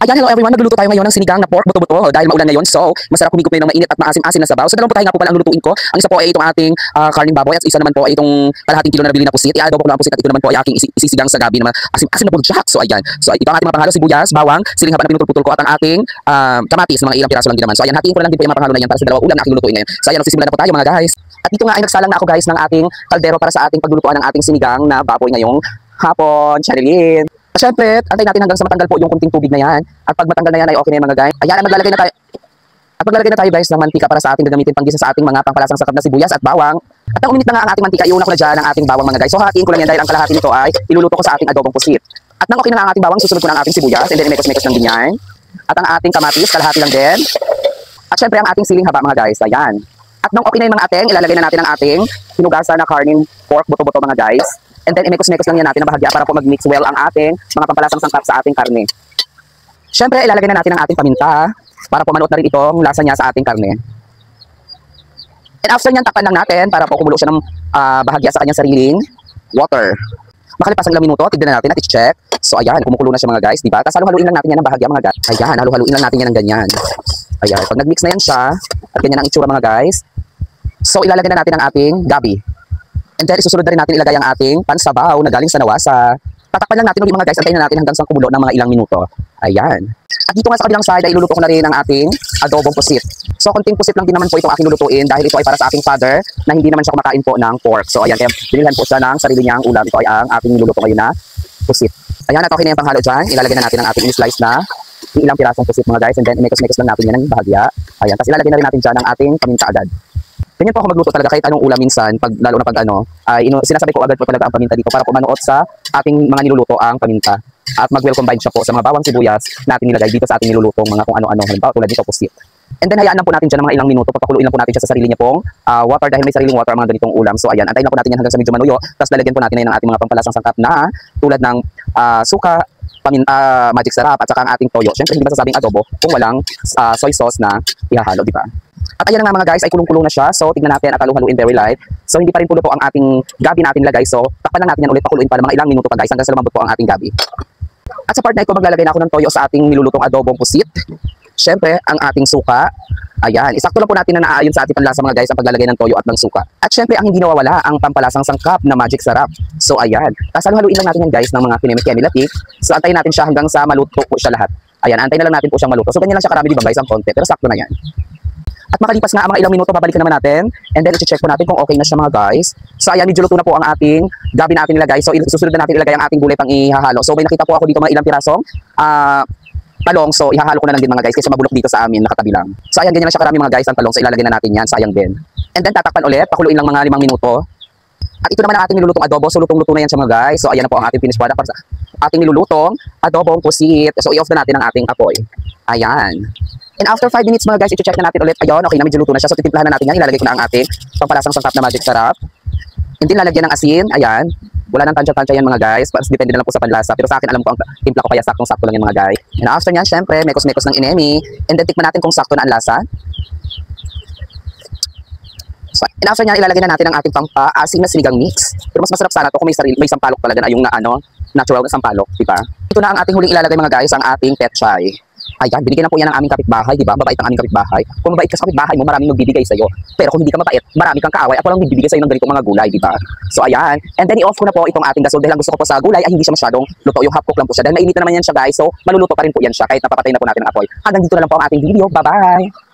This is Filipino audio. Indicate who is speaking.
Speaker 1: Ayan, hello everyone. Nagluluto tayo ngayon ng sinigang na pork buto-buto dahil maulan ngayon. So, masarap humigop ngayon ng mainit at maasim-asim na sabaw. So, dalawang putahe nga po pala ang lulutuin ko. Ang isa po ay itong ating karning baboy at isa naman po ay itong kalahating kilo na nabili na pusit. I-adobo ko na ang pusit at ito naman po ay aking isisigang sa gabi na asim-asim na burjak. So, ayan. So, ito ang ating mga panghalo, sibuyas, bawang, siling haba na pinutol-putol ko at ang ating kamatis na mga ilang piraso lang din naman. So, ayan, hatiin ko na lang din po yung mga panghalo na yan para sa dalawang ulam na aking lulutuin ngayon. So, ayan, nagsisimulan na po tayo mga guys. At dito nga ay nagsalang na ako guys ng ating kaldero para sa ating paglulutuan ng ating sinigang na baboy ngayong hapon. Charilin. Siyempre, antay natin hanggang sa matanggal po yung kunting tubig na yan. At pag matanggal na yan ay okay na yan mga guys. Ayan, maglalagay na tayo. At maglalagay na tayo guys ng mantika para sa ating gagamitin panggisa sa ating mga pangpalasang sakap na sibuyas at bawang. At ang uminit na nga ang ating mantika, iuna ko na dyan ang ating bawang mga guys. So hatiin ko lang yan dahil ang kalahati nito ay iluluto ko sa ating adobong pusit. At nang okay na nga ang ating bawang, susunod ko na ang ating sibuyas. And then mekos-mekos lang din yan. At ang ating kamatis, kalahati lang din. At syempre ang ating siling haba mga guys. Ayan. At nang okay na yung mga ateng, ilalagay na natin ang ating hinugasan na karning pork buto-buto mga guys. And then, imekos-mekos lang yan natin na bahagya para po mag-mix well ang ating mga pampalasang sangkap sa ating karne. Siyempre, ilalagay na natin ang ating paminta para po manuot na rin itong lasa niya sa ating karne. And after nyan, takpan lang natin para po kumulo siya ng bahagya sa kanyang sariling water. Makalipas ang ilang minuto, tignan na natin at i-check. So, ayan, kumukulo na siya mga guys, diba? Tapos halu-haluin lang natin yan ng bahagya mga guys. Ayan, halu-haluin lang natin yan ng ganyan. Ayan, pag nag-mix na yan siya, at ganyan ang itsura mga guys. So, ilalagay na natin ang ating gabi. And then, isusunod na rin natin ilagay ang ating pansabaw na galing sa nawasa. Tatakpan lang natin ulit mga guys. Antayin na natin hanggang sa kumulo ng mga ilang minuto. Ayan. At dito nga sa kabilang side ay iluluto ko na rin ang ating adobong pusit. So, konting pusit lang din naman po itong aking lulutuin dahil ito ay para sa aking father na hindi naman siya kumakain po ng pork. So, ayan. Kaya binilhan po siya ng sarili niyang ulam. Ito ay ang ating niluluto ngayon na pusit. Ayan. At okay na yung panghalo dyan. Ilalagay na natin ang ating in-slice na ilang pirasong pusit mga guys. And then, imekos-mekos lang natin yan ng bahagya. Ayan. Tapos ilalagay na rin natin dyan ang ating paminta agad. Ganyan po ako magluto talaga kahit anong ulam minsan, lalo na pag sinasabi ko agad po talaga ang paminta dito para po manuot sa ating mga niluluto ang paminta. At mag-well combine siya po sa mga bawang sibuyas natin nilagay dito sa ating nilulutong mga kung ano-ano, halimbawa tulad dito pusit. And then hayaan lang po natin dyan ng mga ilang minuto, papakuluin lang po natin siya sa sarili niya pong water dahil may sariling water ang mga ganitong ulam. So ayan, antayin lang po natin yan hanggang sa medyo manuyo, tapos lalagyan po natin na ng ating mga pampalasang sangkap na tulad ng suka, magic sarap at saka ang ating toyo. Siyempre hindi masasabing adobo kung walang soy sauce na ihahalo, di ba? At ayan na nga mga guys, ay kulong-kulong na siya. So tignan natin at halu-haluin very light. So hindi pa rin pulo po ang ating gabi na ating lagay. So takpan lang natin yan ulit, pakuluin pa ng mga ilang minuto pa guys hanggang sa lumambot po ang ating gabi. At sa part na ito, maglalagay na ako ng toyo sa ating nilulutong adobong pusit. Siyempre, ang ating suka. Ayan, isakto lang po natin na naaayon sa ating panlasa mga guys ang paglalagay ng toyo at ng suka. At siyempre, ang hindi nawawala, ang pampalasang sangkap na magic sarap. So ayan, tapos halu-haluin lang natin yan guys ng mga kinemi-kemi-latik. So antayin natin siya hanggang sa maluto po siya lahat. Ayan, antayin na lang natin po siyang maluto. So ganyan lang siya karami di ba guys, ang konti, pero sakto na yan. At makalipas nga ang mga ilang minuto, babalikan naman natin. And then, i-check po natin kung okay na siya mga guys. So, ayan, medyo luto na po ang ating gabi na ating nilagay. So, susunod na natin ilagay ang ating gulay pang ihahalo. So, may nakita po ako dito mga ilang pirasong talong. So, ihahalo ko na lang din mga guys kasi mabulok dito sa amin, nakatabi lang. So, ayan, ganyan na siya karami mga guys ang talong. So, ilalagay na natin yan. Sayang din. And then, tatakpan ulit. Pakuluin lang mga 5 minuto. At ito naman ang ating nilulutong adobo. So, lutong-luto na yan siya mga guys. So, ayan na po ang ating finished product para sa ating nilulutong adobong pusit. So, i-off na natin ang ating apoy. Ayan. And after 5 minutes mga guys, i-check na natin ulit. Ayun, okay na, medyo luto na siya. So, titimplahan na natin yan. Ilalagay ko na ang ating pampalasang sangkap na magic sarap. Hindi lalagyan ng asin. Ayan. Wala nang tansya-tansya yan mga guys. Depende na lang po sa panlasa. Pero sa akin, alam ko ang timpla ko kaya saktong-sakto lang yan mga guys. And after nyan, syempre, mekos-mekos ng inemi. And then, tikman natin kung sakto na ang lasa. So, and after nyan, ilalagay na natin ang ating pampa-asin na sinigang mix. Pero mas masarap sana to kung may sampalok talaga na yung natural na sampalok. Diba? Ito na ang ating huling ilalagay mga guys, ang ating petchay. Ayan, binigyan na po yan ng aming kapitbahay, di ba? Mabait ang aming kapitbahay. Kung mabait ka sa kapitbahay mo, maraming magbibigay sa'yo. Pero kung hindi ka mabait, marami kang kaaway at walang bibigay sa'yo ng ganitong mga gulay, di ba? So ayan, and then i-off ko na po itong ating gasol dahil ang gusto ko po sa gulay ay hindi siya masyadong luto. Yung half cook lang po siya dahil mainit na naman yan siya guys. So maluluto pa rin po yan siya kahit napapatay na po natin ang apoy. Hanggang dito na lang po ang ating video. Bye-bye!